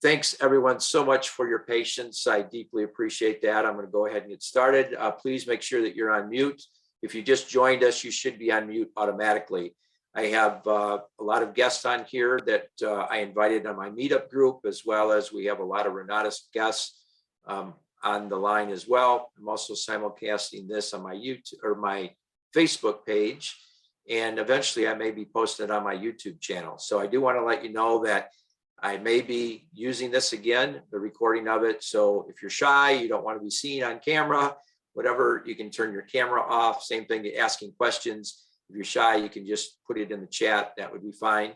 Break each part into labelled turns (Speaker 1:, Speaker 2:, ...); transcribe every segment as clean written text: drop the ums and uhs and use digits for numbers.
Speaker 1: Thanks everyone so much for your patience. I deeply appreciate that. I'm going to go ahead and get started. Please make sure that you're on mute. If you just joined us, you should be on mute automatically. I have a lot of guests on here that I invited on my meetup group, as well as we have a lot of Renatus guests on the line as well. I'm also simulcasting this on my YouTube or my Facebook page, and eventually I may be posted on my YouTube channel. So I do want to let you know that I may be using this again, the recording of it. So if you're shy, you don't want to be seen on camera, whatever, you can turn your camera off. Same thing to asking questions. If you're shy, you can just put it in the chat. That would be fine.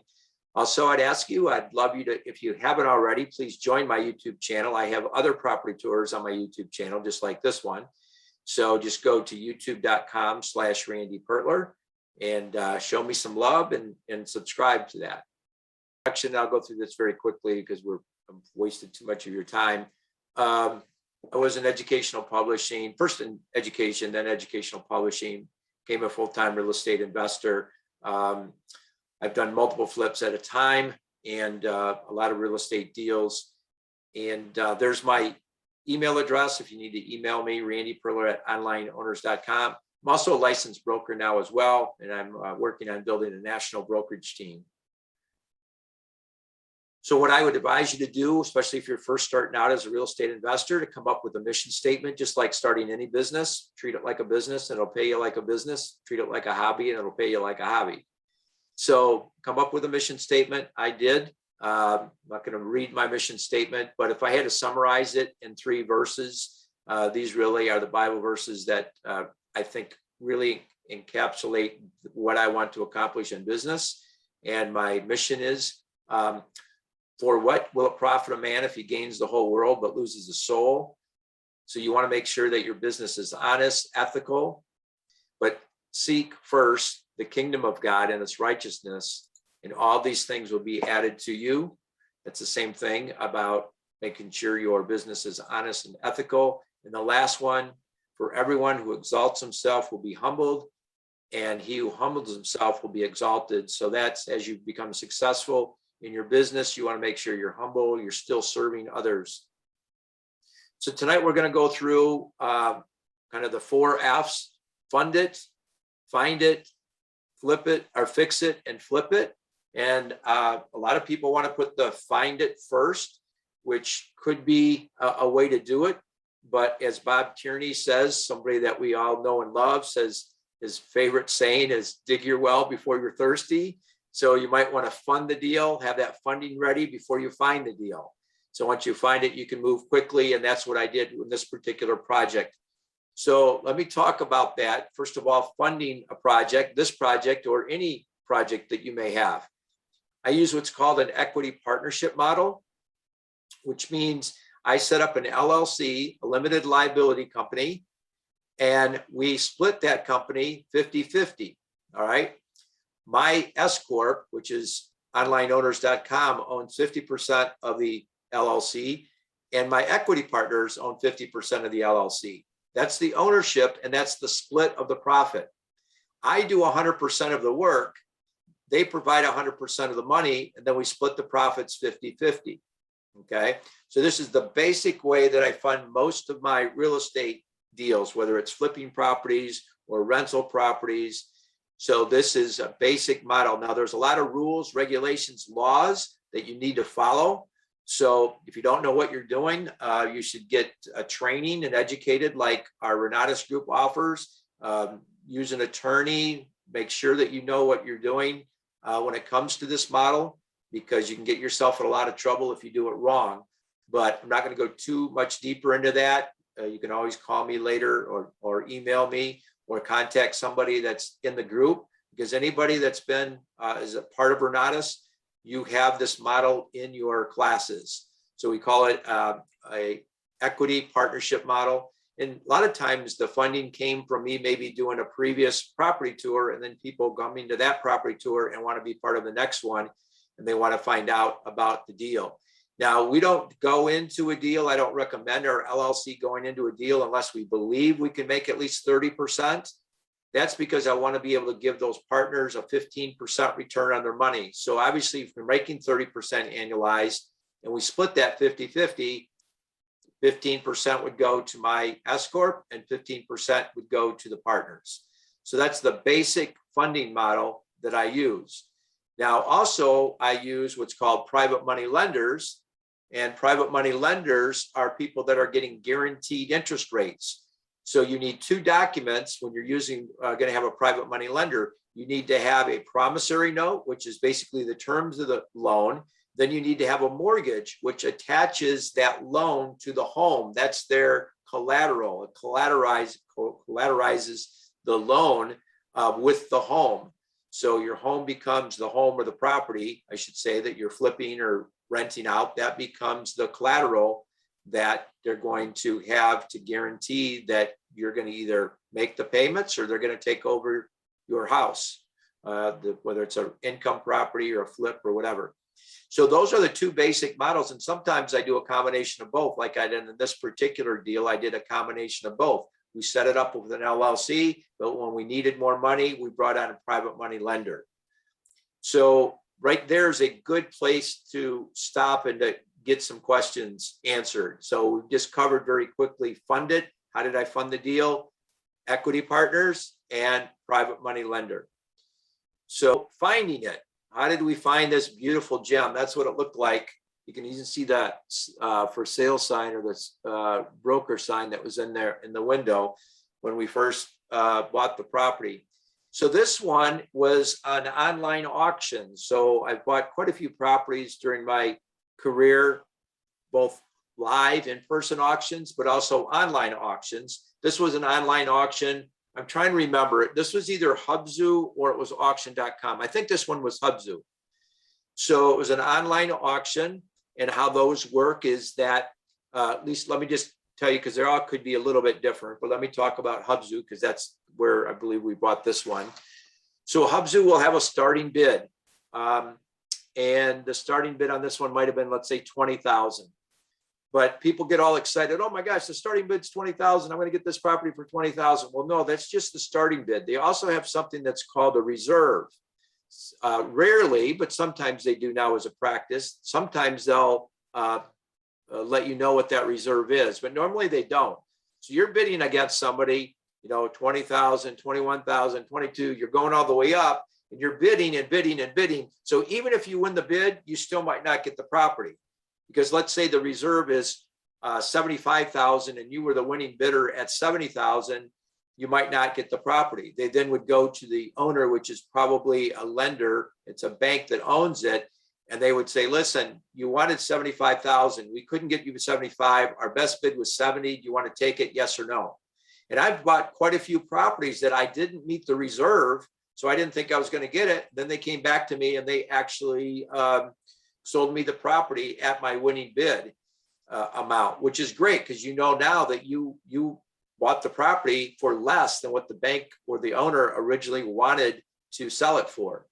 Speaker 1: Also, I'd ask you, I'd love you to, if you haven't already, please join my YouTube channel. I have other property tours on my YouTube channel, just like this one. So just go to youtube.com/Randy Pertler and show me some love and subscribe to that. Actually, I'll go through this very quickly because I've wasted too much of your time. I was in educational publishing, first in education, then educational publishing, became a full-time real estate investor. I've done multiple flips at a time and a lot of real estate deals. And there's my email address if you need to email me, randypertler@onlineowners.com. I'm also a licensed broker now as well, and I'm working on building a national brokerage team. So what I would advise you to do, especially if you're first starting out as a real estate investor, to come up with a mission statement, just like starting any business. Treat it like a business and it'll pay you like a business. Treat it like a hobby and it'll pay you like a hobby. So come up with a mission statement. I did. I'm not going to read my mission statement, but if I had to summarize it in 3 verses, these really are the Bible verses that I think really encapsulate what I want to accomplish in business. And my mission is, for what will it profit a man if he gains the whole world but loses his soul? So you want to make sure that your business is honest, ethical, but seek first the kingdom of God and its righteousness, and all these things will be added to you. That's the same thing about making sure your business is honest and ethical. And the last one, for everyone who exalts himself will be humbled, and he who humbles himself will be exalted. So that's as you become successful in your business, you want to make sure you're humble, you're still serving others. So tonight we're going to go through kind of the 4 F's: fund it, find it, flip it, or fix it and flip it. And a lot of people want to put the find it first, which could be a way to do it. But as Bob Tierney says, somebody that we all know and love, says his favorite saying is dig your well before you're thirsty. So you might want to fund the deal, have that funding ready before you find the deal. So once you find it, you can move quickly. And that's what I did with this particular project. So let me talk about that. First of all, funding a project, this project or any project that you may have. I use what's called an equity partnership model, which means I set up an LLC, a limited liability company, and we split that company 50-50. All right. My S Corp, which is onlineowners.com, owns 50% of the LLC, and my equity partners own 50% of the LLC. That's the ownership, and that's the split of the profit. I do 100% of the work. They provide 100% of the money, and then we split the profits 50-50. Okay. So this is the basic way that I fund most of my real estate deals, whether it's flipping properties or rental properties. So this is a basic model. Now there's a lot of rules, regulations, laws that you need to follow. So if you don't know what you're doing, you should get a training and educated like our Renatus group offers. Use an attorney, make sure that you know what you're doing when it comes to this model, because you can get yourself in a lot of trouble if you do it wrong. But I'm not going to go too much deeper into that. You can always call me later or email me or contact somebody that's in the group, because anybody that's been as a part of Renatus, you have this model in your classes. So we call it a equity partnership model. And a lot of times the funding came from me maybe doing a previous property tour, and then people coming to that property tour and want to be part of the next one, and they want to find out about the deal. Now, we don't go into a deal. I don't recommend our LLC going into a deal unless we believe we can make at least 30%. That's because I want to be able to give those partners a 15% return on their money. So obviously, if we're making 30% annualized, and we split that 50-50. 15% would go to my S Corp and 15% would go to the partners. So that's the basic funding model that I use. Now, also, I use what's called private money lenders, and private money lenders are people that are getting guaranteed interest rates. So you need two documents when you're going to have a private money lender. You need to have a promissory note, which is basically the terms of the loan. Then you need to have a mortgage, which attaches that loan to the home. That's their collateral. It collateralizes the loan with the home. So your home becomes the home or the property, I should say, that you're flipping or renting out. That becomes the collateral that they're going to have to guarantee that you're going to either make the payments or they're going to take over your house, whether it's an income property or a flip or whatever. So those are the two basic models. And sometimes I do a combination of both. Like I did in this particular deal, I did a combination of both. We set it up with an LLC, but when we needed more money, we brought on a private money lender. So right there is a good place to stop and to get some questions answered. So we just covered very quickly, fund it. How did I fund the deal? Equity partners and private money lender. So finding it. How did we find this beautiful gem? That's what it looked like. You can even see that for sale sign or this broker sign that was in there in the window when we first bought the property. So this one was an online auction. So I bought quite a few properties during my career, both live in-person auctions, but also online auctions. This was an online auction. I'm trying to remember it. This was either Hubzu or it was auction.com. I think this one was Hubzu. So it was an online auction, and how those work is that, at least let me just tell you, because they all could be a little bit different, but let me talk about Hubzu because that's where I believe we bought this one. So Hubzu will have a starting bid. And the starting bid on this one might have been, let's say, 20,000. But people get all excited. Oh my gosh, the starting bid's 20,000. I'm going to get this property for 20,000. Well, no, that's just the starting bid. They also have something that's called a reserve. Rarely, but sometimes they do now as a practice. Sometimes they'll let you know what that reserve is, but normally they don't. So you're bidding against somebody, 20,000, 21,000, 22, you're going all the way up and you're bidding and bidding and bidding. So even if you win the bid, you still might not get the property. Because let's say the reserve is 75,000 and you were the winning bidder at 70,000, you might not get the property. They then would go to the owner, which is probably a lender. It's a bank that owns it. And they would say, listen, you wanted 75,000. We couldn't get you to 75. Our best bid was 70. Do you want to take it? Yes or no? And I've bought quite a few properties that I didn't meet the reserve. So I didn't think I was going to get it. Then they came back to me and they actually sold me the property at my winning bid amount, which is great because now that you bought the property for less than what the bank or the owner originally wanted to sell it for.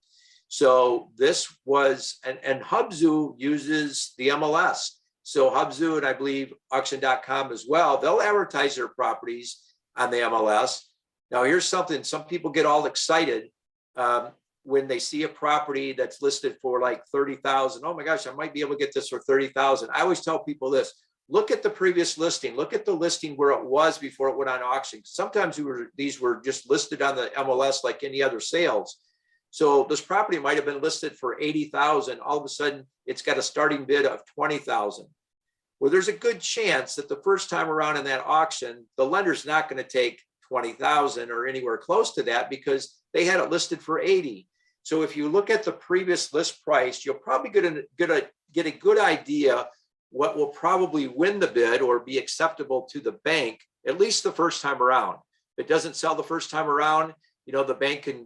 Speaker 1: So this was, and Hubzu uses the MLS. So Hubzu, and I believe auction.com as well, they'll advertise their properties on the MLS. Now here's something, some people get all excited when they see a property that's listed for like 30,000. Oh my gosh, I might be able to get this for 30,000. I always tell people this, look at the previous listing, look at the listing where it was before it went on auction. Sometimes these were just listed on the MLS like any other sales. So this property might have been listed for 80,000. All of a sudden it's got a starting bid of 20,000. Well, there's a good chance that the first time around in that auction, the lender's not going to take 20,000 or anywhere close to that because they had it listed for 80. So if you look at the previous list price, you'll probably get a good idea what will probably win the bid or be acceptable to the bank, at least the first time around. If it doesn't sell the first time around, the bank can,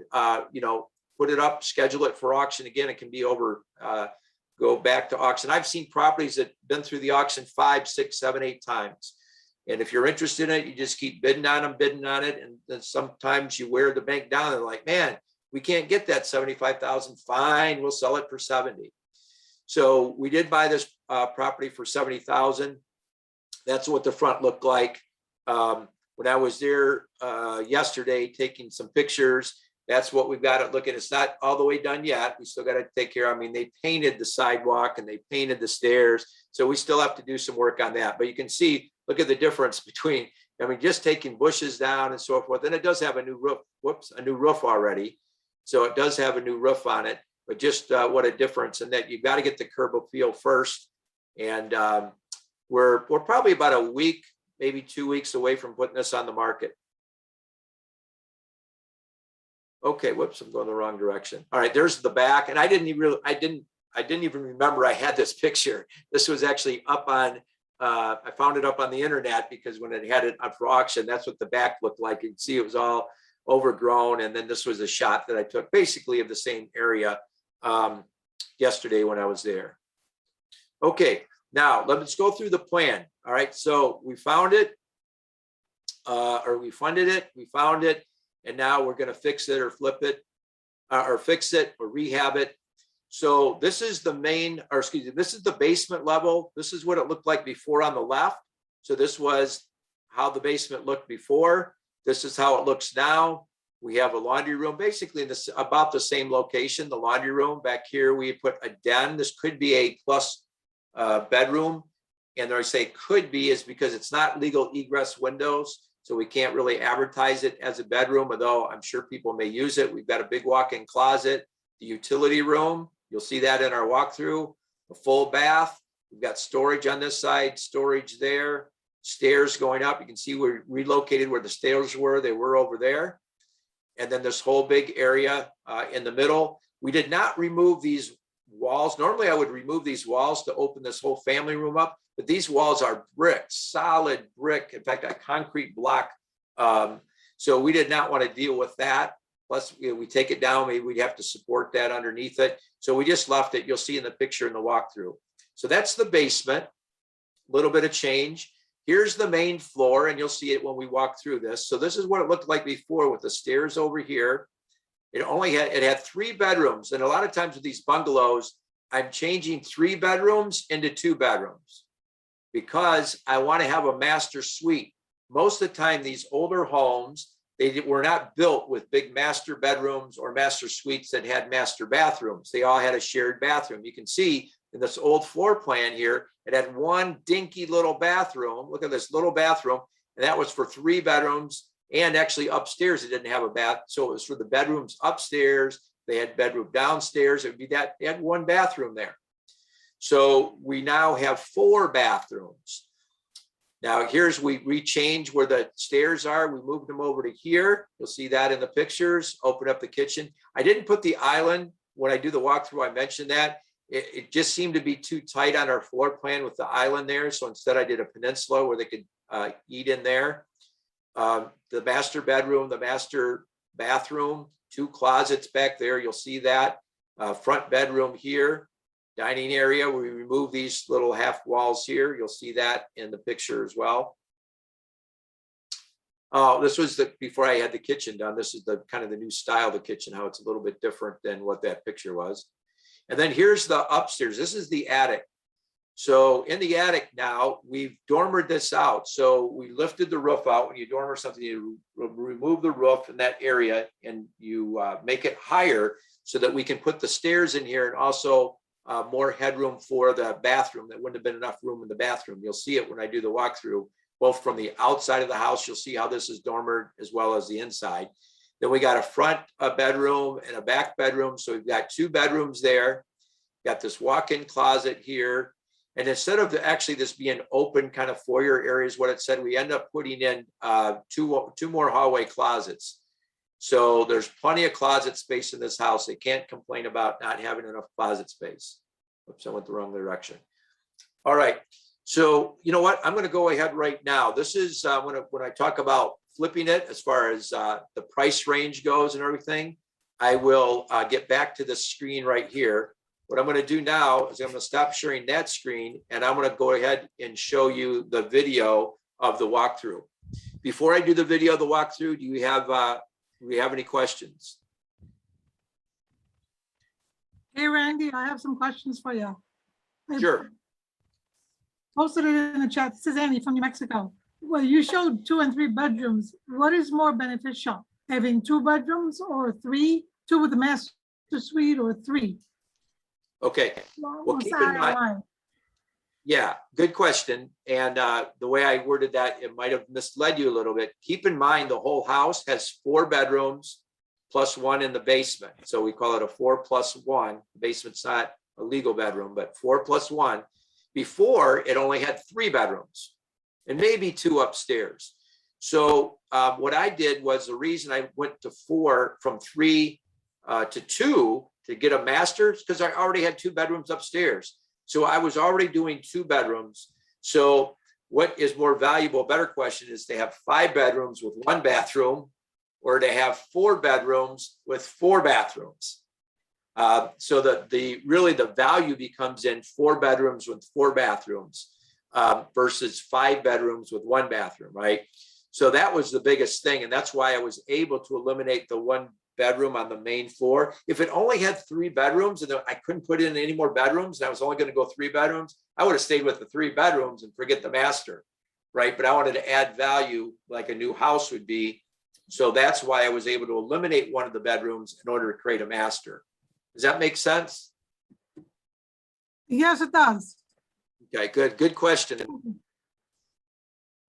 Speaker 1: put it up, schedule it for auction again. It can be over, go back to auction. I've seen properties that been through the auction 5, 6, 7, 8 times. And if you're interested in it, you just keep bidding on it. And then sometimes you wear the bank down and like, man, we can't get that 75,000. Fine, we'll sell it for 70. So we did buy this property for 70,000. That's what the front looked like. When I was there yesterday taking some pictures, That's what we've got it looking. It's not all the way done yet. We still got to take care. I mean, they painted the sidewalk and they painted the stairs. So we still have to do some work on that. But you can see, look at the difference between, I mean, just taking bushes down and so forth. And it does have a new roof, a new roof already. So it does have a new roof on it, but just what a difference in that you've got to get the curb appeal first. And we're probably about a week, maybe 2 weeks away from putting this on the market. Okay, whoops, I'm going the wrong direction. All right, there's the back. And I didn't even remember I had this picture. This was actually up on, I found it up on the internet because when it had it up for auction, that's what the back looked like. You can see it was all overgrown. And then this was a shot that I took basically of the same area yesterday when I was there. Okay, now let's go through the plan. All right, so we found it, or we funded it, we found it. And now we're going to fix it or flip it or fix it or rehab it. So this is the main, or excuse me, this is the basement level. This is what it looked like before on the left. So this was how the basement looked before. This is how it looks now. We have a laundry room, basically in this about the same location, the laundry room. Back here, we put a den. This could be a plus bedroom. And I say could be is because it's not legal egress windows. So we can't really advertise it as a bedroom, although I'm sure people may use it. We've got a big walk-in closet, the utility room. You'll see that in our walkthrough, a full bath. We've got storage on this side, storage there, stairs going up. You can see we relocated where the stairs were. They were over there. And then this whole big area in the middle. We did not remove these walls. Normally I would remove these walls to open this whole family room up. But these walls are brick, solid brick, in fact, a concrete block. So we did not want to deal with that. Plus, we take it down, maybe we'd have to support that underneath it. So we just left it. You'll see in the picture in the walkthrough. So that's the basement, a little bit of change. Here's the main floor, and you'll see it when we walk through this. So this is what it looked like before with the stairs over here. It had 3 bedrooms. And a lot of times with these bungalows, I'm changing 3 bedrooms into 2 bedrooms. Because I want to have a master suite. Most of the time, these older homes, they were not built with big master bedrooms or master suites that had master bathrooms. They all had a shared bathroom. You can see in this old floor plan here, it had one dinky little bathroom. Look at this little bathroom. And that was for 3 bedrooms. And actually upstairs, it didn't have a bath. So it was for the bedrooms upstairs. They had bedroom downstairs. It would be that they had 1 bathroom there. So we now have 4 bathrooms. Now here's, we rechange where the stairs are. We moved them over to here. You'll see that in the pictures. Open up the kitchen. I didn't put the island. When I do the walkthrough, I mentioned that. It just seemed to be too tight on our floor plan with the island there. So instead I did a peninsula where they could eat in there. The master bedroom, the master bathroom, 2 closets back there. You'll see that. Front bedroom here. Dining area, we remove these little half walls here. You'll see that in the picture as well. Oh, this was before I had the kitchen done. This is the kind of the new style of the kitchen, how it's a little bit different than what that picture was. And then here's the upstairs. This is the attic. So in the attic now, we've dormered this out. So we lifted the roof out. When you dormer something, you remove the roof in that area and you make it higher so that we can put the stairs in here and also more headroom for the bathroom. That wouldn't have been enough room in the bathroom. You'll see it when I do the walkthrough, both from the outside of the house. You'll see how this is dormered as well as the inside. Then we got a front bedroom and a back bedroom. So we've got 2 bedrooms there. Got this walk-in closet here. And instead of actually this being open kind of foyer areas, what it said, we end up putting in two more hallway closets. So there's plenty of closet space in this house. They can't complain about not having enough closet space. Oops, I went the wrong direction. All right. So you know what? I'm going to go ahead right now. This is when I talk about flipping it, as far as the price range goes and everything, I will get back to the screen right here. What I'm going to do now is I'm going to stop sharing that screen and I'm going to go ahead and show you the video of the walkthrough. Before I do the video of the walkthrough, do we have any questions?
Speaker 2: Hey, Randy, I have some questions for you.
Speaker 1: Sure.
Speaker 2: Posted it in the chat. This is Annie from New Mexico. Well, you showed 2 and 3 bedrooms. What is more beneficial? having 2 bedrooms or 3, 2 with the master suite or 3?
Speaker 1: Okay,
Speaker 2: What's
Speaker 1: keep
Speaker 2: the
Speaker 1: in
Speaker 2: higher
Speaker 1: mind-
Speaker 2: line?
Speaker 1: yeah, good question. And the way I worded that, it might have misled you a little bit. Keep in mind, the whole house has 4 bedrooms plus 1 in the basement. So we call it a 4+1. Basement's not a legal bedroom, but 4+1. Before, it only had 3 bedrooms and maybe 2 upstairs. So what I did was, the reason I went to 4 from 3 to 2 to get a master's, because I already had 2 bedrooms upstairs. So I was already doing 2 bedrooms. So what is more valuable? Better question is to have 5 bedrooms with 1 bathroom, or to have 4 bedrooms with 4 bathrooms. So really the value becomes in 4 bedrooms with 4 bathrooms versus 5 bedrooms with 1 bathroom, right? So that was the biggest thing. And that's why I was able to eliminate the 1 bedroom on the main floor. If it only had 3 bedrooms and I couldn't put in any more bedrooms, and I was only going to go 3 bedrooms, I would have stayed with the 3 bedrooms and forget the master, right? But I wanted to add value like a new house would be. So that's why I was able to eliminate 1 of the bedrooms in order to create a master. Does that make sense?
Speaker 2: Yes, it does.
Speaker 1: Okay, good. Good question.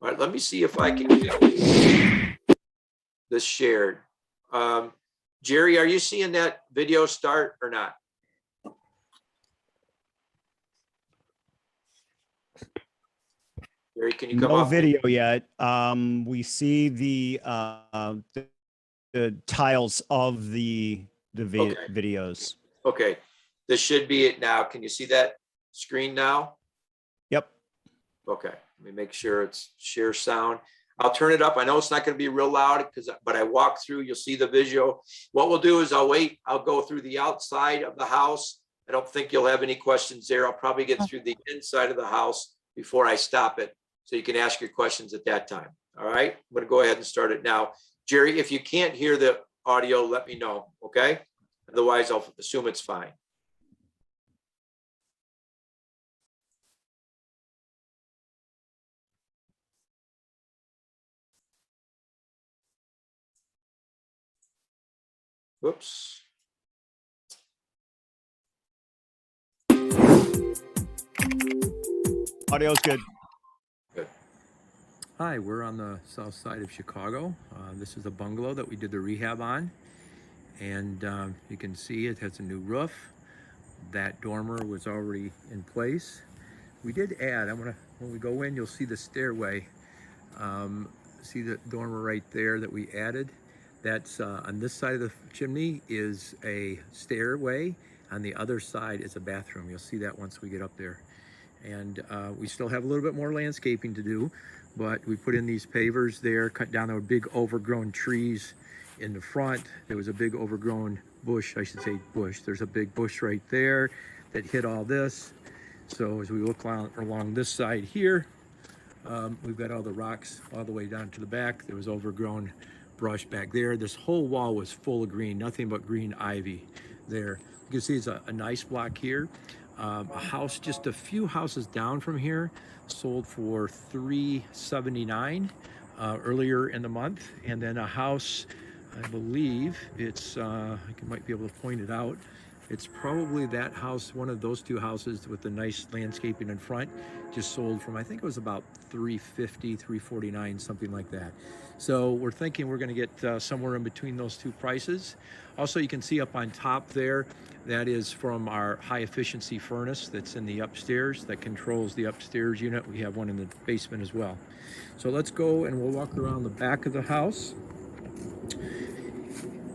Speaker 1: All right, let me see if I can get this shared. Jerry, are you seeing that video start or not? Jerry, can you come
Speaker 3: No
Speaker 1: up?
Speaker 3: video yet. We see the tiles of the
Speaker 1: Okay.
Speaker 3: videos.
Speaker 1: Okay, this should be it now. Can you see that screen now?
Speaker 3: Yep.
Speaker 1: Okay, let me make sure it's share sound. I'll turn it up. I know it's not going to be real loud but I walk through, you'll see the visual. What we'll do is I'll go through the outside of the house. I don't think you'll have any questions there. I'll probably get through the inside of the house before I stop it, so you can ask your questions at that time. All right, I'm going to go ahead and start it now. Jerry, if you can't hear the audio, let me know, okay? Otherwise, I'll assume it's fine. Whoops.
Speaker 3: Audio's good.
Speaker 1: Good.
Speaker 4: Hi, we're on the south side of Chicago. This is a bungalow that we did the rehab on. And you can see it has a new roof. That dormer was already in place. We did add, when we go in, you'll see the stairway. See the dormer right there that we added? That's on this side of the chimney is a stairway. On the other side is a bathroom. You'll see that once we get up there. And we still have a little bit more landscaping to do, but we put in these pavers there, cut down the big overgrown trees in the front. There was a big overgrown bush, I should say bush. There's a big bush right there that hit all this. So as we look along this side here, we've got all the rocks all the way down to the back. There was overgrown brush back there. This whole wall was full of green, nothing but green ivy there. You can see it's a nice block here. A house just a few houses down from here sold for $379 earlier in the month, and then a house, I believe it's I might be able to point it out. It's probably that house, one of those 2 houses with the nice landscaping in front, just sold from, I think it was about $350, $349, something like that. So we're thinking we're going to get somewhere in between those 2 prices. Also, you can see up on top there, that is from our high efficiency furnace that's in the upstairs that controls the upstairs unit. We have one in the basement as well. So let's go and we'll walk around the back of the house.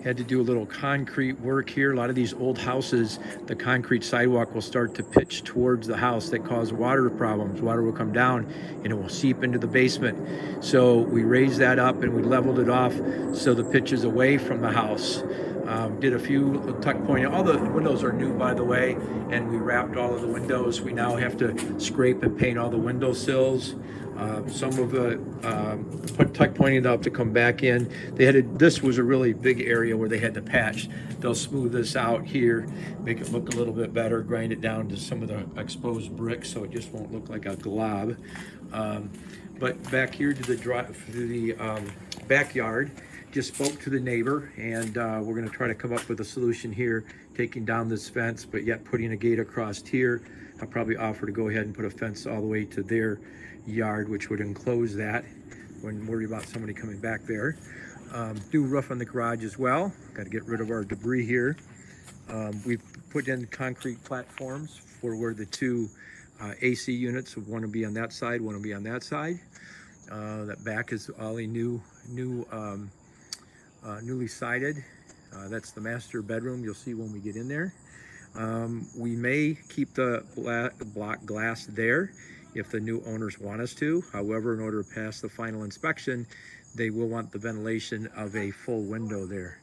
Speaker 4: Had to do a little concrete work here. A lot of these old houses, the concrete sidewalk will start to pitch towards the house. That cause water problems. Water will come down and it will seep into the basement. So we raised that up and we leveled it off so the pitch is away from the house. Did a few tuck pointing. All the windows are new, by the way, and we wrapped all of the windows. We now have to scrape and paint all the window sills. Some of the tuck pointing up to come back in. This was a really big area where they had to patch. They'll smooth this out here, make it look a little bit better, grind it down to some of the exposed bricks so it just won't look like a glob. But back here to the backyard, just spoke to the neighbor, and we're gonna try to come up with a solution here, taking down this fence, but yet putting a gate across here. I'll probably offer to go ahead and put a fence all the way to their yard, which would enclose that. Wouldn't worry about somebody coming back there. Do roof on the garage as well. Got to get rid of our debris here. We've put in concrete platforms for where the two AC units, one will be on that side, one will be on that side. That back is all newly sided. That's the master bedroom. You'll see when we get in there. We may keep the block glass there if the new owners want us to. However, in order to pass the final inspection, they will want the ventilation of a full window there.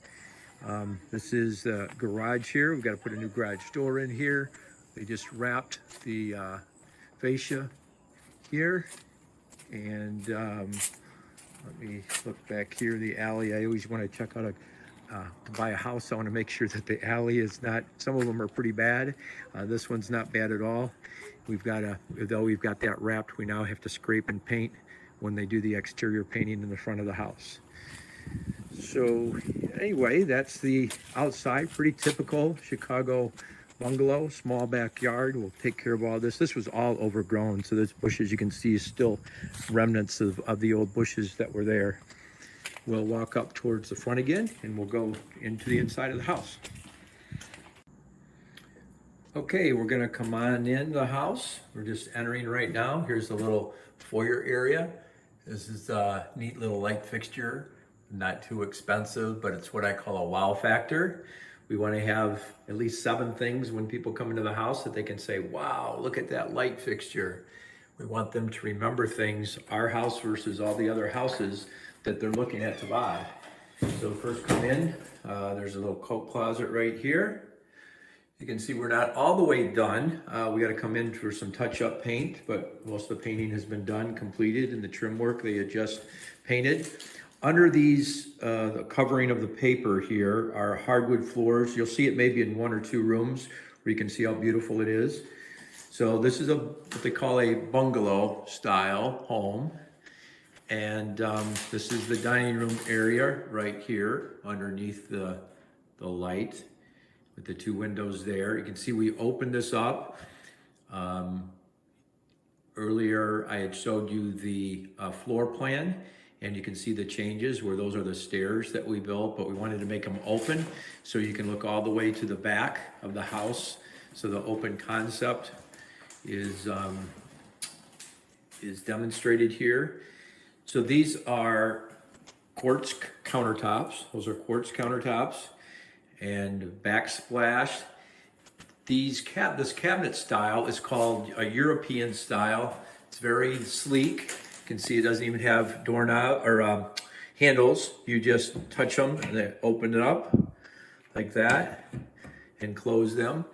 Speaker 4: This is the garage here. We've got to put a new garage door in here. They just wrapped the fascia here. And let me look back here, the alley. I always want to check out to buy a house. I want to make sure that the alley is not, some of them are pretty bad. This one's not bad at all. Though we've got that wrapped, we now have to scrape and paint when they do the exterior painting in the front of the house. So anyway, that's the outside, pretty typical Chicago bungalow, small backyard. We'll take care of all this. This was all overgrown, so this bushes you can see is still remnants of the old bushes that were there. We'll walk up towards the front again, and we'll go into the inside of the house. Okay, we're gonna come on in the house. We're just entering right now. Here's the little foyer area. This is a neat little light fixture. Not too expensive, but it's what I call a wow factor. We want to have at least 7 things when people come into the house that they can say, wow, look at that light fixture. We want them to remember things, our house versus all the other houses that they're looking at to buy. So first come in, there's a little coat closet right here. You can see we're not all the way done. We got to come in for some touch-up paint, but most of the painting has been done, completed, and the trim work they had just painted. Under these, the covering of the paper here are hardwood floors. You'll see it maybe in 1 or 2 rooms where you can see how beautiful it is. So this is what they call a bungalow style home. And this is the dining room area right here underneath the light with the 2 windows there. You can see we opened this up. Earlier I had showed you the floor plan, and you can see the changes where those are the stairs that we built, but we wanted to make them open so you can look all the way to the back of the house. So the open concept is demonstrated here. So these are quartz countertops. Those are quartz countertops and backsplash. This cabinet style is called a European style. It's very sleek. You can see it doesn't even have doorknob or handles. You just touch them and they open it up like that and close them.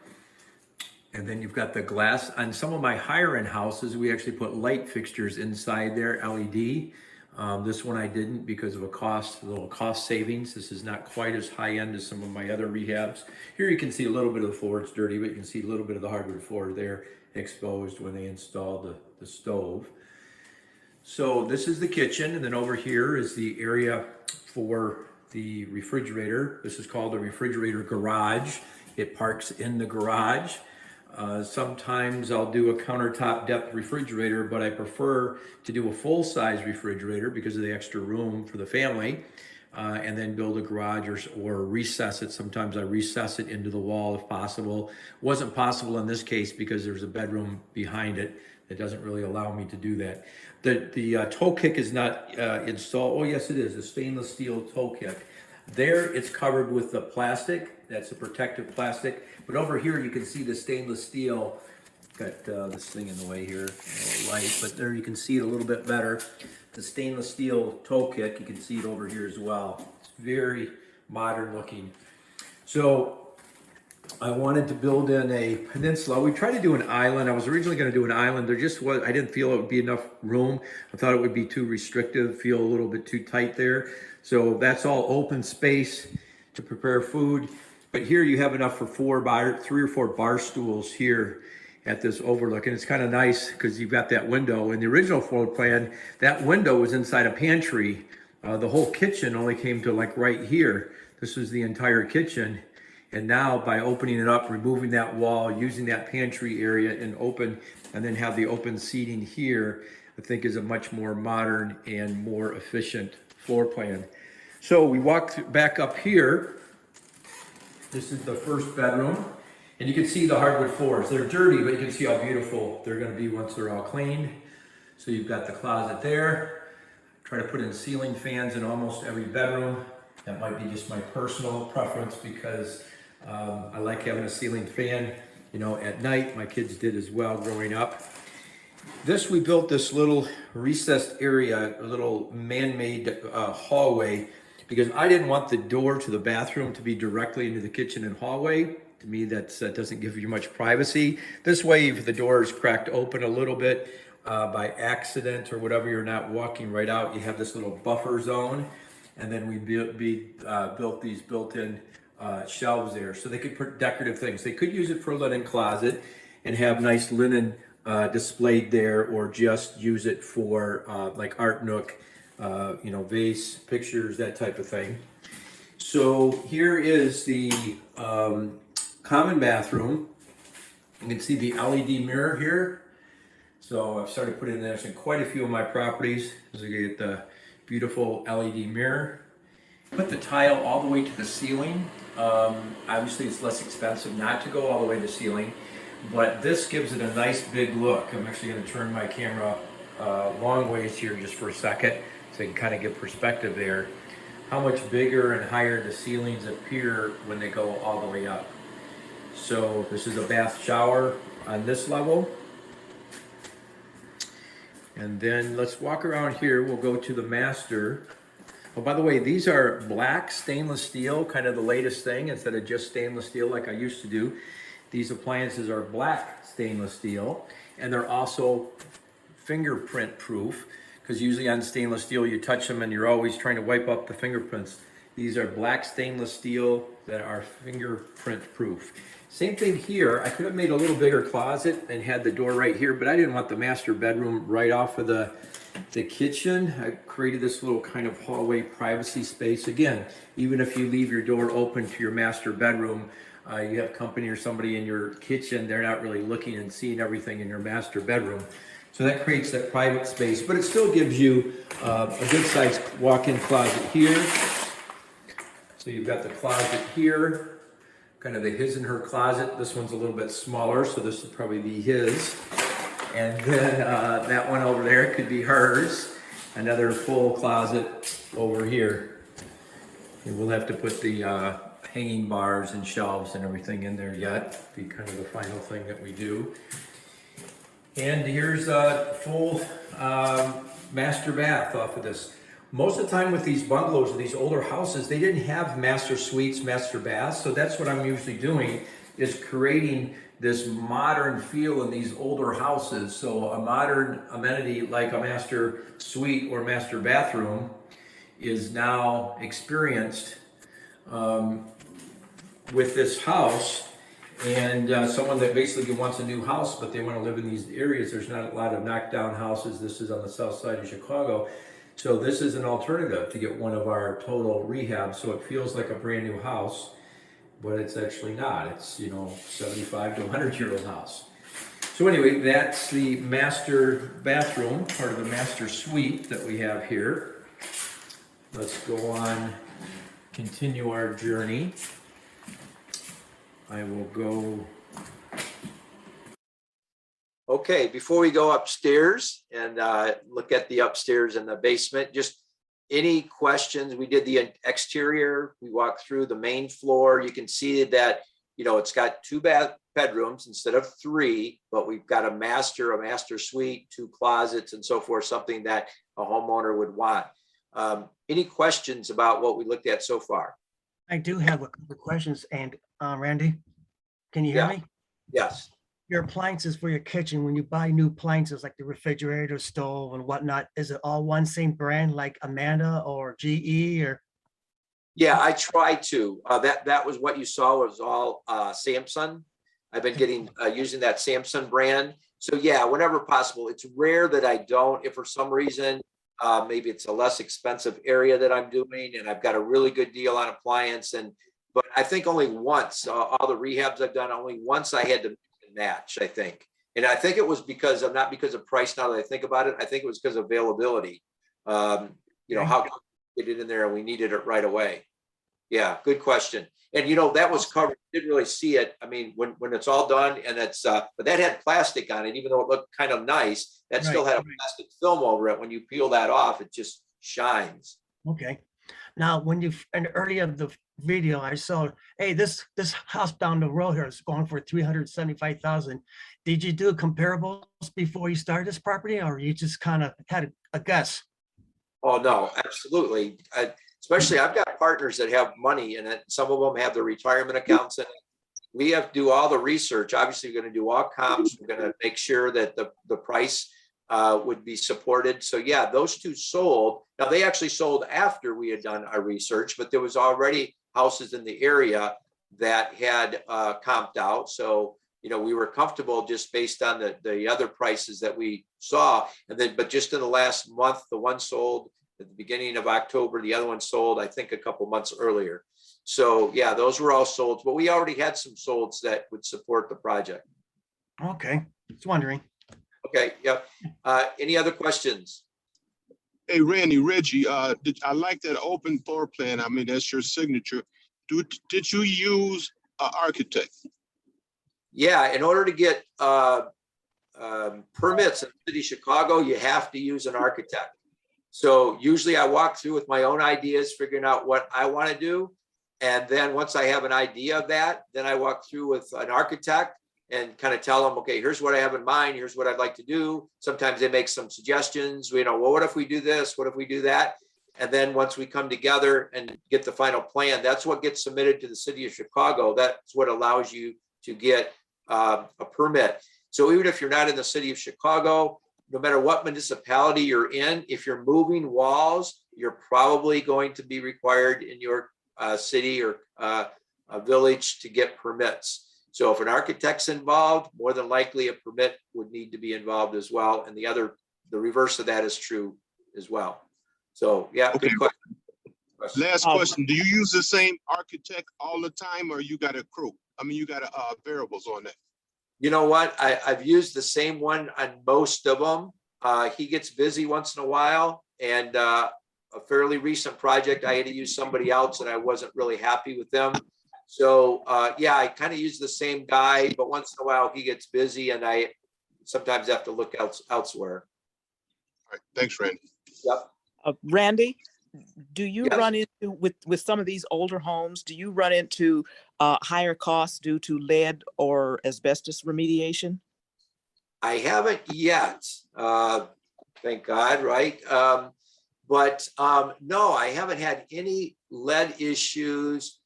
Speaker 4: And then you've got the glass. On some of my higher end houses, we actually put light fixtures inside there, LED. This one I didn't because of a little cost savings. This is not quite as high end as some of my other rehabs. Here you can see a little bit of the floor. It's dirty, but you can see a little bit of the hardwood floor there exposed when they installed the stove. So this is the kitchen, and then over here is the area for the refrigerator. This is called the refrigerator garage. It parks in the garage. Sometimes I'll do a countertop depth refrigerator, but I prefer to do a full-size refrigerator because of the extra room for the family, and then build a garage or recess it. Sometimes I recess it into the wall if possible. Wasn't possible in this case because there's a bedroom behind it that doesn't really allow me to do that. The toe kick is not installed. Oh yes, it is, a stainless steel toe kick. There it's covered with the plastic, that's a protective plastic. But over here you can see the stainless steel. Got this thing in the way here, a little light, but there you can see it a little bit better. The stainless steel toe kick, you can see it over here as well. It's very modern looking. So I wanted to build in a peninsula. We tried to do an island. I was originally going to do an island. There just was, I didn't feel it would be enough room. I thought it would be too restrictive, feel a little bit too tight there. So that's all open space to prepare food. But here you have enough for 3 or 4 bar stools here at this overlook. And it's kind of nice because you've got that window. In the original floor plan, that window was inside a pantry the whole kitchen only came to like right here. This was the entire kitchen. And now by opening it up, removing that wall, using that pantry area and then have the open seating here, I think is a much more modern and more efficient floor plan. So we walk back up here. This is the first bedroom. And you can see the hardwood floors. They're dirty, but you can see how beautiful they're gonna be once they're all cleaned. So you've got the closet there. Try to put in ceiling fans in almost every bedroom. That might be just my personal preference because I like having a ceiling fan, you know, at night. My kids did as well growing up. We built this little recessed area, a little man-made hallway, because I didn't want the door to the bathroom to be directly into the kitchen and hallway. To me, that doesn't give you much privacy. This way, if the door is cracked open a little bit by accident or whatever, you're not walking right out. You have this little buffer zone. And then we built these built-in shelves there, so they could put decorative things. They could use it for a linen closet and have nice linen displayed there, or just use it for like art nook, you know, vase, pictures, that type of thing. So here is the common bathroom. You can see the LED mirror here. So I've started putting this in quite a few of my properties. So you get the beautiful LED mirror. Put the tile all the way to the ceiling. Obviously it's less expensive not to go all the way to the ceiling, but this gives it a nice big look. I'm actually going to turn my camera long ways here just for a second so you can kind of get perspective there. How much bigger and higher the ceilings appear when they go all the way up. So this is a bath shower on this level. And then let's walk around here. We'll go to the master. Oh, by the way, these are black stainless steel, kind of the latest thing, instead of just stainless steel like I used to do. These appliances are black stainless steel, and they're also fingerprint proof, because usually on stainless steel you touch them and you're always trying to wipe up the fingerprints. These are black stainless steel that are fingerprint proof. Same thing here. I could have made a little bigger closet and had the door right here, but I didn't want the master bedroom right off of the kitchen. I created this little kind of hallway privacy space. Again, even if you leave your door open to your master bedroom, you have company or somebody in your kitchen, they're not really looking and seeing everything in your master bedroom. So that creates that private space, but it still gives you a good sized walk-in closet here. So you've got the closet here, kind of the his and her closet. This one's a little bit smaller, so this would probably be his. And then that one over there could be hers. Another full closet over here. And we'll have to put the hanging bars and shelves and everything in there yet. Be kind of the final thing that we do. And here's a full master bath off of this. Most of the time with these bungalows or these older houses, they didn't have master suites, master baths. So that's what I'm usually doing, is creating this modern feel in these older houses. So a modern amenity like a master suite or master bathroom is now experienced with this house. And someone that basically wants a new house, but they want to live in these areas. There's not a lot of knockdown houses. This is on the south side of Chicago. So this is an alternative to get one of our total rehabs. So it feels like a brand new house, but it's actually not. It's, you know, 75 to 100-year-old house. So anyway, that's the master bathroom, part of the master suite that we have here. Let's go on, continue our journey. I will go.
Speaker 1: Okay, before we go upstairs and look at the upstairs and the basement, just any questions? We did the exterior. We walked through the main floor. You can see that, you know, it's got two bedrooms instead of three, but we've got a master suite, two closets and so forth, something that a homeowner would want. Any questions about what we looked at so far?
Speaker 5: I do have a couple of questions. And Randy, can you hear me?
Speaker 1: Yes.
Speaker 5: Your appliances for your kitchen, when you buy new appliances like the refrigerator, stove and whatnot, is it all one same brand like Amanda or GE or?
Speaker 1: Yeah, I try to. That was what you saw was all Samsung. I've been getting using that Samsung brand. So yeah, whenever possible. It's rare that I don't. If for some reason Maybe it's a less expensive area that I'm doing, and I've got a really good deal on appliance. But I think only once, all the rehabs I've done, only once I had to match, I think. And I think it was not because of price. Now that I think about it, I think it was because of availability. How could we get it in there and we needed it right away. Yeah, good question. And that was covered. Didn't really see it. I mean, when it's all done and it's but that had plastic on it, even though it looked kind of nice, that still had a plastic film over it. When you peel that off, it just shines.
Speaker 5: Okay. Now, when you in early of the video, I saw, hey, this house down the road here is going for 375,000. Did you do comparables before you started this property, or you just kind of had a guess?
Speaker 1: Oh no, absolutely. Especially, I've got partners that have money in it. Some of them have their retirement accounts in it. We have to do all the research. Obviously, we're going to do all comps. We're going to make sure that the price would be supported. So yeah, those two sold. Now they actually sold after we had done our research, but there was already houses in the area that had comped out. So we were comfortable just based on the other prices that we saw. But just in the last month, the one sold at the beginning of October. The other one sold, I think, a couple months earlier. So yeah, those were all sold, but we already had some solds that would support the project.
Speaker 5: Okay, just wondering.
Speaker 1: Okay, yep. Any other questions?
Speaker 6: Hey, Randy, Reggie, I like that open floor plan. I mean, that's your signature. Did you use an architect?
Speaker 1: Yeah, in order to get permits in the city of Chicago, you have to use an architect. So usually I walk through with my own ideas, figuring out what I want to do. And then once I have an idea of that, then I walk through with an architect and kind of tell them, okay, here's what I have in mind. Here's what I'd like to do. Sometimes they make some suggestions. Well, what if we do this? What if we do that? And then once we come together and get the final plan, that's what gets submitted to the city of Chicago. That's what allows you to get a permit. So even if you're not in the city of Chicago, no matter what municipality you're in, if you're moving walls, you're probably going to be required in your city or a village to get permits. So if an architect's involved, more than likely a permit would need to be involved as well. And the reverse of that is true as well. So yeah,
Speaker 6: Okay.
Speaker 1: good question.
Speaker 6: Last question. Do you use the same architect all the time, or you got a crew? I mean, you got variables on that.
Speaker 1: You know what? I've used the same one on most of them. He gets busy once in a while, and a fairly recent project, I had to use somebody else and I wasn't really happy with them. So yeah, I kind of use the same guy, but once in a while he gets busy and I sometimes have to look elsewhere.
Speaker 6: All right. Thanks, Randy.
Speaker 1: Yep.
Speaker 7: Randy, do you
Speaker 1: Yes.
Speaker 7: run into with some of these older homes, do you run into higher costs due to lead or asbestos remediation?
Speaker 1: I haven't yet, thank God, right? But no, I haven't had any lead issues.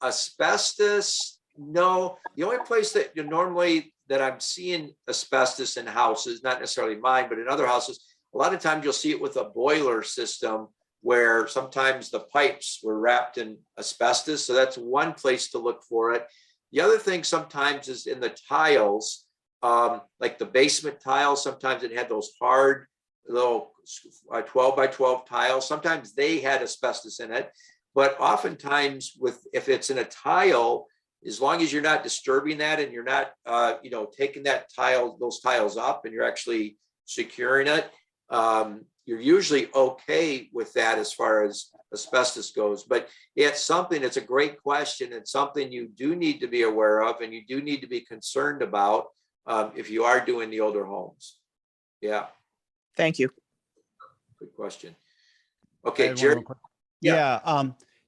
Speaker 1: Asbestos, no. The only place that normally that I'm seeing asbestos in houses, not necessarily mine, but in other houses, a lot of times you'll see it with a boiler system where sometimes the pipes were wrapped in asbestos. So that's one place to look for it. The other thing sometimes is in the tiles, like the basement tiles. Sometimes it had those hard little 12 by 12 tiles. Sometimes they had asbestos in it, but oftentimes if it's in a tile, as long as you're not disturbing that and you're not, taking those tiles up and you're actually securing it, you're usually okay with that as far as asbestos goes. But it's a great question. It's something you do need to be aware of and you do need to be concerned about if you are doing the older homes. Yeah.
Speaker 7: Thank you.
Speaker 1: Good question.
Speaker 3: I
Speaker 1: Okay,
Speaker 3: had one
Speaker 1: Jerry.
Speaker 3: real quick.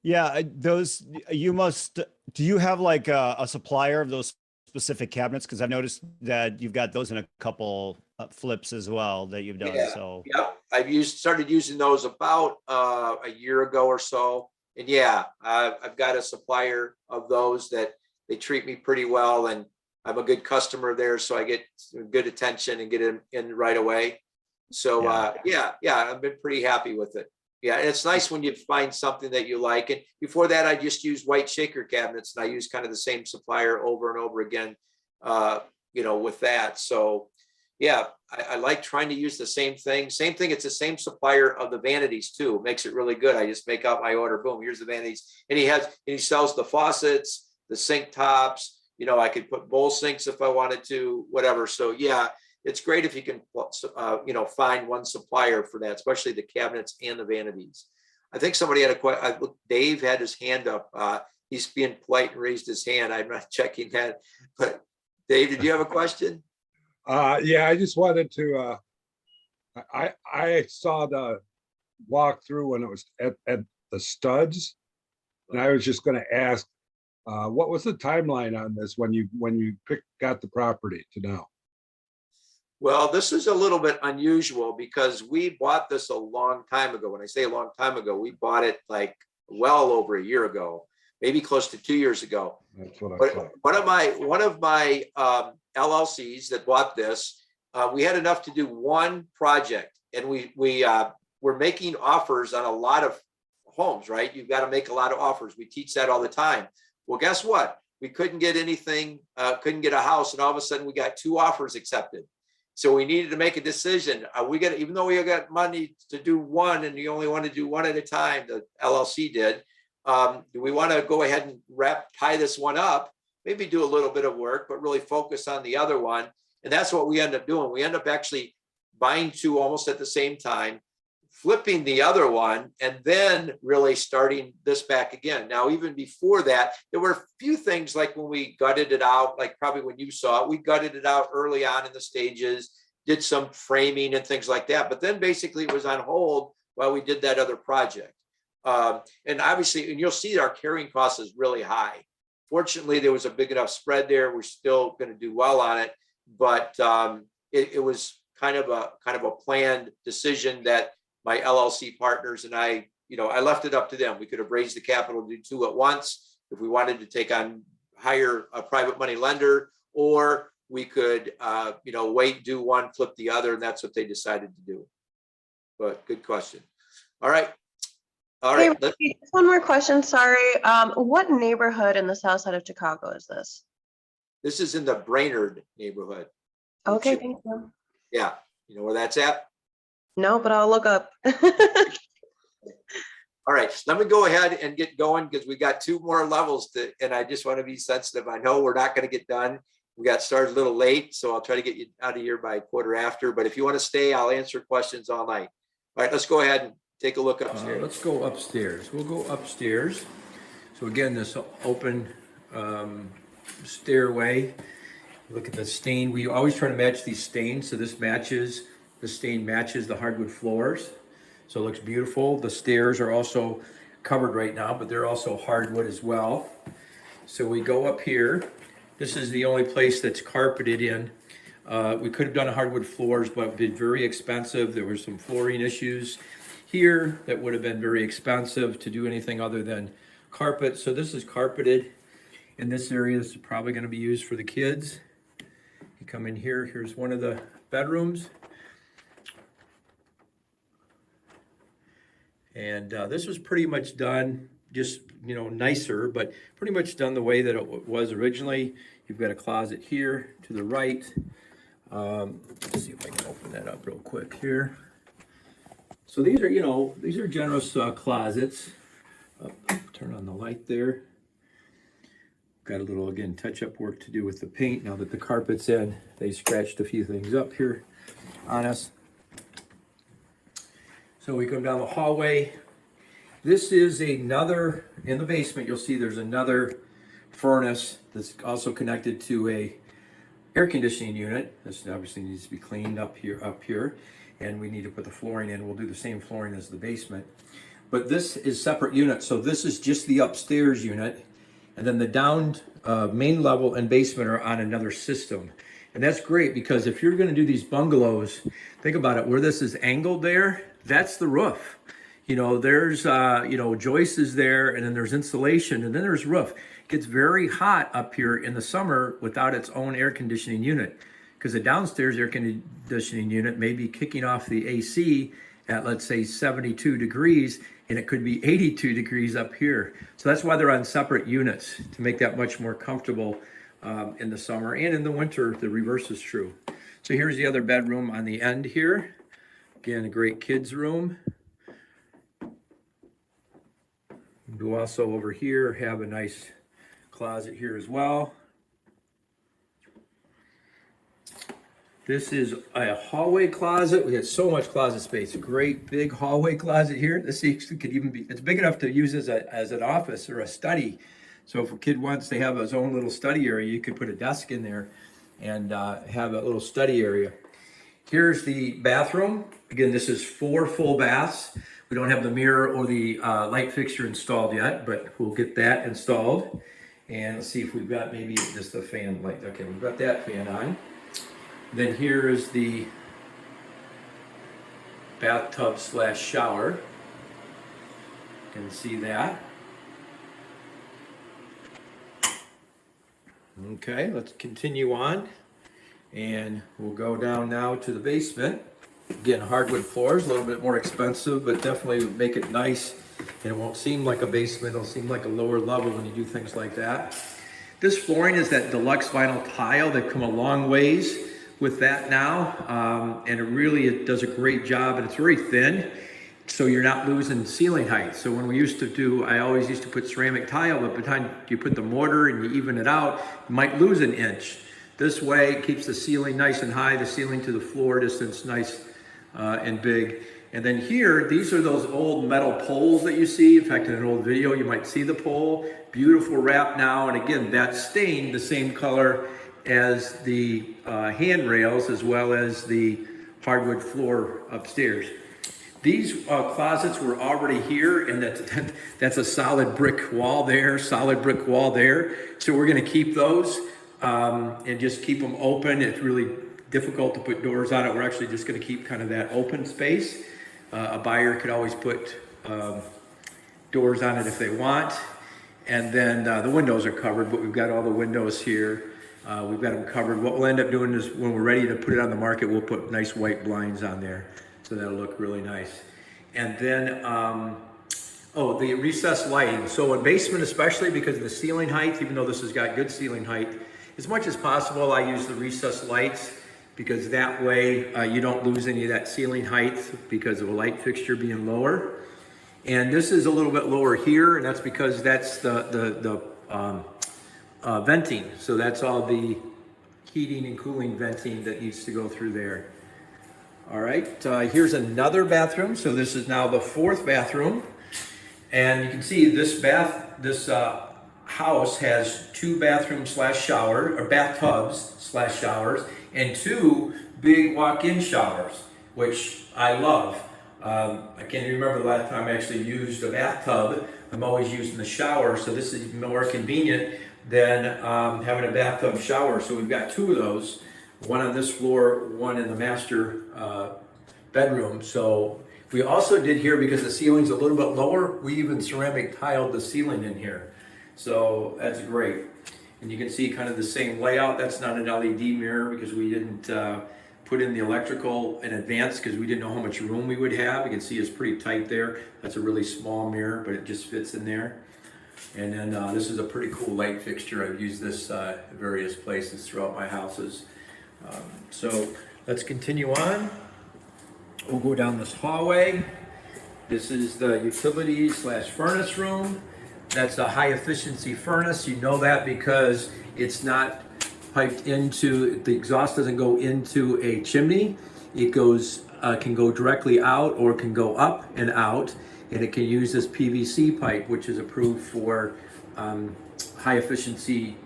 Speaker 3: Yeah. Those, do you have like a supplier of those specific cabinets? Because I've noticed that you've got those in a couple flips as well that you've done.
Speaker 1: Yeah.
Speaker 3: So
Speaker 1: Yep, I've started using those about a year ago or so. And yeah, I've got a supplier of those that they treat me pretty well, and I'm a good customer there, so I get good attention and get in right away. So yeah, I've been pretty happy with it. Yeah, and it's nice when you find something that you like. And before that, I just used white shaker cabinets, and I used kind of the same supplier over and over again, with that. So yeah, I like trying to use the same thing. Same thing. It's the same supplier of the vanities too. Makes it really good. I just make out my order. Boom, here's the vanities. And he sells the faucets, the sink tops. You know, I could put bowl sinks if I wanted to, whatever. So yeah, it's great if you can, you know, find one supplier for that, especially the cabinets and the vanities. I think somebody had a question. Dave had his hand up. He's being polite and raised his hand. I'm not checking that, but Dave, did you have a question?
Speaker 8: Yeah, I just wanted to, I saw the walkthrough when it was at the studs. And I was just gonna ask, what was the timeline on this when you got the property to now?
Speaker 1: Well, this is a little bit unusual because we bought this a long time ago. When I say a long time ago, we bought it like well over a year ago, maybe close to 2 years ago.
Speaker 8: That's what I
Speaker 1: But
Speaker 8: thought.
Speaker 1: one of my LLCs that bought this, we had enough to do one project, and we were making offers on a lot of homes, right? You've got to make a lot of offers. We teach that all the time. Well, guess what? We couldn't get anything, couldn't get a house, and all of a sudden we got 2 offers accepted. So we needed to make a decision. Even though we got money to do one, and you only want to do one at a time, the LLC did. Do we want to go ahead and tie this one up? Maybe do a little bit of work, but really focus on the other one. And that's what we end up doing. We end up actually buying 2 almost at the same time, flipping the other one, and then really starting this back again. Now, even before that, there were a few things like when we gutted it out, like probably when you saw it, we gutted it out early on in the stages, did some framing and things like that. But then basically it was on hold while we did that other project. And obviously, and you'll see our carrying cost is really high. Fortunately, there was a big enough spread there. We're still going to do well on it, but it was kind of a planned decision that my LLC partners and I left it up to them. We could have raised the capital to do 2 at once if we wanted to take on hire a private money lender, or we could wait, do one, flip the other, and that's what they decided to do. But good question. All right.
Speaker 9: Hey, Ricky, just one more question. Sorry. What neighborhood in the south side of Chicago is this?
Speaker 1: This is in the Brainerd neighborhood.
Speaker 9: Okay, thank you.
Speaker 1: Yeah. You know where that's at?
Speaker 9: No, but I'll look up.
Speaker 1: All right, let me go ahead and get going because we got 2 more levels and I just want to be sensitive. I know we're not going to get done. We got started a little late, so I'll try to get you out of here by 1:15. But if you want to stay, I'll answer questions all night. All right, let's go ahead and take a look upstairs.
Speaker 4: Let's go upstairs. We'll go upstairs. So again, this open stairway. Look at the stain. We always try to match these stains. So this matches, the stain matches the hardwood floors. So it looks beautiful. The stairs are also covered right now, but they're also hardwood as well. So we go up here. This is the only place that's carpeted in. We could have done hardwood floors, but it'd been very expensive. There were some flooring issues here that would have been very expensive to do anything other than carpet. So this is carpeted in this area. This is probably going to be used for the kids. You come in here, here's one of the bedrooms. And this was pretty much done, just, nicer, but pretty much done the way that it was originally. You've got a closet here to the right. Let's see if I can open that up real quick here. So these are generous closets. Turn on the light there. Got a little, again, touch-up work to do with the paint. Now that the carpet's in, they scratched a few things up here on us. So we come down the hallway. This is another, in the basement, you'll see there's another furnace that's also connected to a air conditioning unit. This obviously needs to be cleaned up here, and we need to put the flooring in. We'll do the same flooring as the basement. But this is separate units. So this is just the upstairs unit, and then the down main level and basement are on another system. And that's great because if you're gonna do these bungalows, think about it, where this is angled there, that's the roof. There's, joists there, and then there's insulation, and then there's roof. It gets very hot up here in the summer without its own air conditioning unit, because the downstairs air conditioning unit may be kicking off the AC at, let's say, 72 degrees, and it could be 82 degrees up here. So that's why they're on separate units, to make that much more comfortable in the summer. And in the winter, the reverse is true. So here's the other bedroom on the end here. Again, a great kids room. You also over here have a nice closet here as well. This is a hallway closet. We have so much closet space. Great big hallway closet here. This could even be, it's big enough to use as an office or a study. So if a kid wants to have his own little study area, you could put a desk in there and have a little study area. Here's the bathroom. Again, this is 4 full baths. We don't have the mirror or the light fixture installed yet, but we'll get that installed. And let's see if we've got maybe just the fan light. Okay, we've got that fan on. Then here is the bathtub / shower. You can see that. Okay, let's continue on. And we'll go down now to the basement. Again, hardwood floors, a little bit more expensive, but definitely make it nice. And it won't seem like a basement, it'll seem like a lower level when you do things like that. This flooring is that deluxe vinyl tile. They've come a long ways with that now, and it does a great job, and it's very thin, so you're not losing ceiling height. So when we used to do, I always used to put ceramic tile, but by the time you put the mortar and you even it out, you might lose an inch. This way it keeps the ceiling nice and high, the ceiling to the floor distance nice and big. And then here, these are those old metal poles that you see. In fact, in an old video, you might see the pole. Beautiful wrap now, and again, that's stained the same color as the handrails, as well as the hardwood floor upstairs. These closets were already here, and that's a solid brick wall there, solid brick wall there. So we're gonna keep those and just keep them open. It's really difficult to put doors on it. We're actually just gonna keep kind of that open space. A buyer could always put doors on it if they want. And then the windows are covered, but we've got all the windows here. We've got them covered. What we'll end up doing is when we're ready to put it on the market, we'll put nice white blinds on there. So that'll look really nice. And then, the recessed lighting. So in basement, especially because of the ceiling height, even though this has got good ceiling height, as much as possible, I use the recessed lights because that way you don't lose any of that ceiling height because of a light fixture being lower. And this is a little bit lower here, and that's because that's the venting. So that's all the heating and cooling venting that needs to go through there. All right, here's another bathroom. So this is now the 4th bathroom. And you can see this house has 2 bathrooms / shower, or bathtubs / showers, and 2 big walk-in showers, which I love. I can't even remember the last time I actually used a bathtub. I'm always using the shower, so this is more convenient than having a bathtub shower. So we've got 2 of those, one on this floor, one in the master bedroom. So we also did here, because the ceiling's a little bit lower, we even ceramic tiled the ceiling in here. So that's great. And you can see kind of the same layout. That's not an LED mirror because we didn't put in the electrical in advance because we didn't know how much room we would have. You can see it's pretty tight there. That's a really small mirror, but it just fits in there. And then this is a pretty cool light fixture. I've used this at various places throughout my houses. So let's continue on. We'll go down this hallway. This is the utilities / furnace room. That's a high efficiency furnace. You know that because it's not piped into, the exhaust doesn't go into a chimney. It goes, can go directly out or can go up and out. And it can use this PVC pipe, which is approved for high efficiency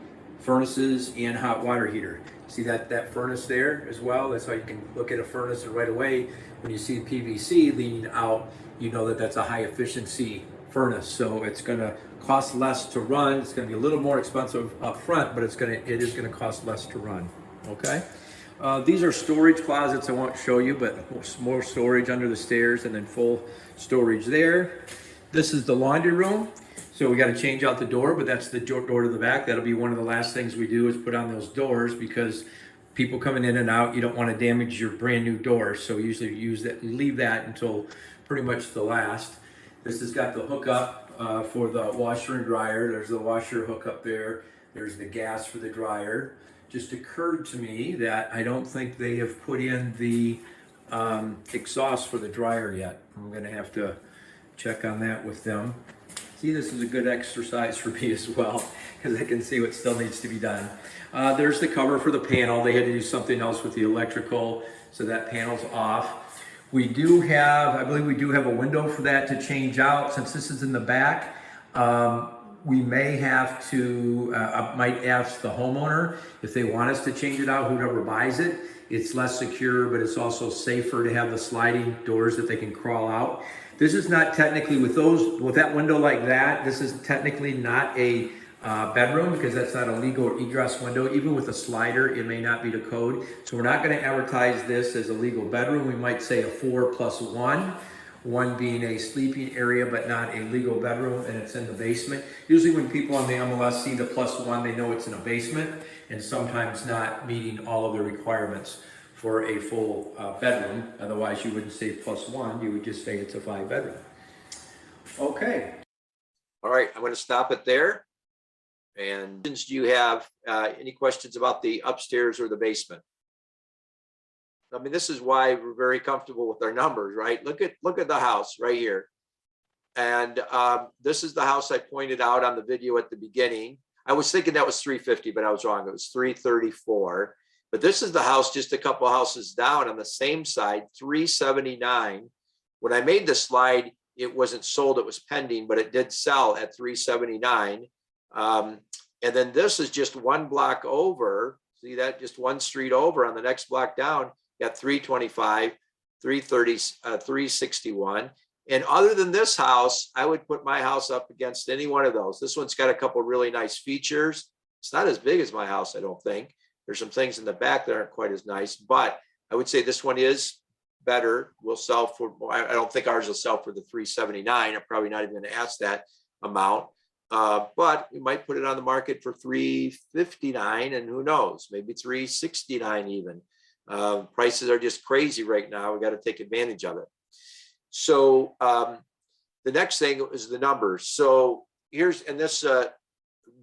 Speaker 4: furnaces and hot water heater. See that furnace there as well? That's how you can look at a furnace, and right away, when you see PVC leaning out, you know that that's a high efficiency furnace. So it's gonna cost less to run. It's gonna be a little more expensive up front, but it is gonna cost less to run, okay? These are storage closets I won't show you, but more storage under the stairs and then full storage there. This is the laundry room. So we got to change out the door, but that's the door to the back. That'll be one of the last things we do is put on those doors, because people coming in and out, you don't want to damage your brand new doors. So we usually leave that until pretty much the last. This has got the hookup for the washer and dryer. There's the washer hookup there. There's the gas for the dryer. just occurred to me that I don't think they have put in the exhaust for the dryer yet. I'm gonna have to check on that with them. See, this is a good exercise for me as well, because I can see what still needs to be done. There's the cover for the panel. They had to do something else with the electrical, so that panel's off. We do have, I believe we do have a window for that to change out. Since this is in the back, we may have to, I might ask the homeowner if they want us to change it out, whoever buys it. It's less secure, but it's also safer to have the sliding doors that they can crawl out. This is not technically, with that window like that, this is technically not a bedroom, because that's not a legal egress window. Even with a slider, it may not be to code. So we're not going to advertise this as a legal bedroom. We might say a 4+1, one being a sleeping area but not a legal bedroom, and it's in the basement. Usually when people on the MLS see the +1, they know it's in a basement, and sometimes not meeting all of the requirements for a full bedroom. Otherwise, you wouldn't say +1, you would just say it's a 5-bedroom. Okay.
Speaker 1: All right, I'm going to stop it there. And do you have any questions about the upstairs or the basement? I mean, this is why we're very comfortable with our numbers, right? Look at the house right here. And this is the house I pointed out on the video at the beginning. I was thinking that was 350, but I was wrong. It was 334. But this is the house just a couple houses down on the same side, 379. When I made the slide, it wasn't sold, it was pending, but it did sell at 379. And then this is just one block over. See that? Just one street over. On the next block down, got 325, 330, 361. And other than this house, I would put my house up against any one of those. This one's got a couple really nice features. It's not as big as my house, I don't think. There's some things in the back that aren't quite as nice, but I would say this one is better. Will sell for, I don't think ours will sell for the 379. I'm probably not even going to ask that amount. But we might put it on the market for 359, and who knows, maybe 369 even. Prices are just crazy right now. We got to take advantage of it. So the next thing is the numbers. So here's, and this,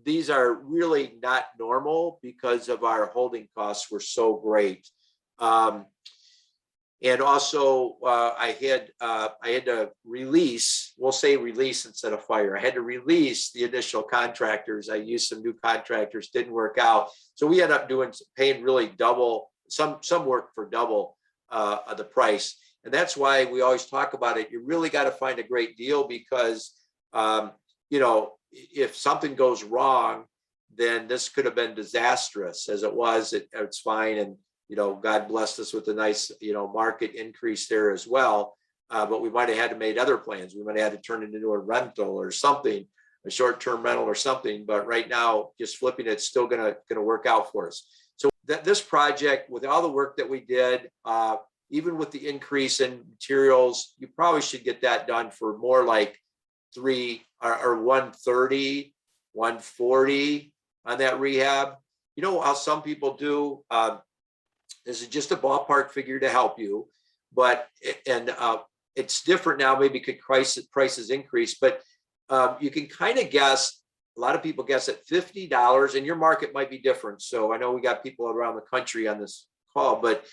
Speaker 1: these are really not normal because of our holding costs were so great. And also I had to release, we'll say release instead of fire. I had to release the initial contractors. I used some new contractors, didn't work out. So we ended up paying really double, some work for double the price. And that's why we always talk about it. You really got to find a great deal because, you know, if something goes wrong, then this could have been disastrous. As it was, it's fine. And, you know, God blessed us with a nice, you know, market increase there as well. But we might have had to make other plans. We might have had to turn it into a rental or something, a short-term rental or something. But right now, just flipping it's still gonna work out for us. So this project, with all the work that we did, even with the increase in materials, you probably should get that done for more like 130, 140 on that rehab. You know how some people do. This is just a ballpark figure to help you, but it's different now. Maybe could prices increase, but you can kind of guess. A lot of people guess at $50, and your market might be different. So I know we got people around the country on this call, but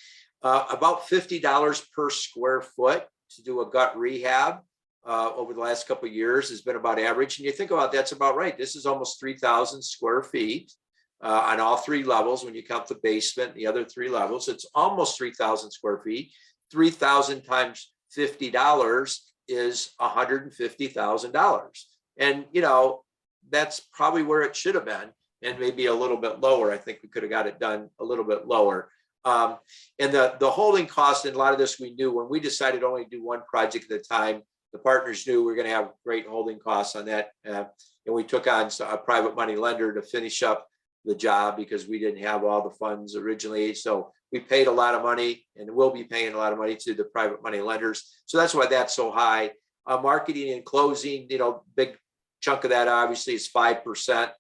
Speaker 1: about $50 per square foot to do a gut rehab over the last couple of years has been about average. And you think about that's about right. This is almost 3,000 square feet on all three levels. When you count the basement, the other three levels, it's almost 3,000 square feet. 3,000 times $50 is $150,000. And, you know, that's probably where it should have been, and maybe a little bit lower. I think we could have got it done a little bit lower. And the holding cost in a lot of this, we knew when we decided to only do one project at a time. The partners knew we were going to have great holding costs on that. And we took on a private money lender to finish up the job because we didn't have all the funds originally. So we paid a lot of money, and we'll be paying a lot of money to the private money lenders. So that's why that's so high. Marketing and closing, you know, big chunk of that obviously is 5%.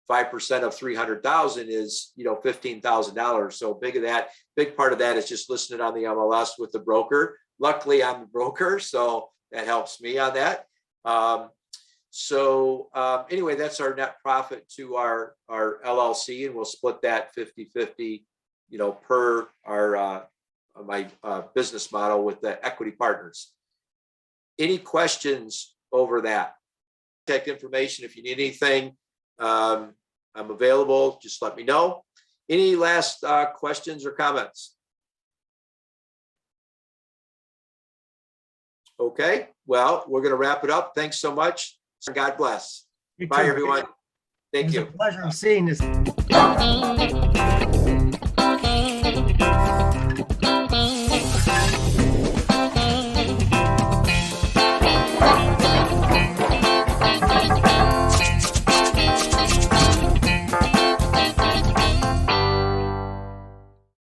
Speaker 1: 5% of 300,000 is, you know, $15,000. So big part of that is just listing it on the MLS with the broker. Luckily, I'm the broker, so that helps me on that. So anyway, that's our net profit to our LLC, and we'll split that 50-50, you know, per our my business model with the equity partners. Any questions over that? Contact information if you need anything. I'm available. Just let me know. Any last questions or comments? Okay, well, we're going to wrap it up. Thanks so much. God bless.
Speaker 5: You
Speaker 1: Bye,
Speaker 5: too.
Speaker 1: everyone.
Speaker 5: It
Speaker 1: Thank
Speaker 5: was a
Speaker 1: you.
Speaker 5: pleasure of seeing this.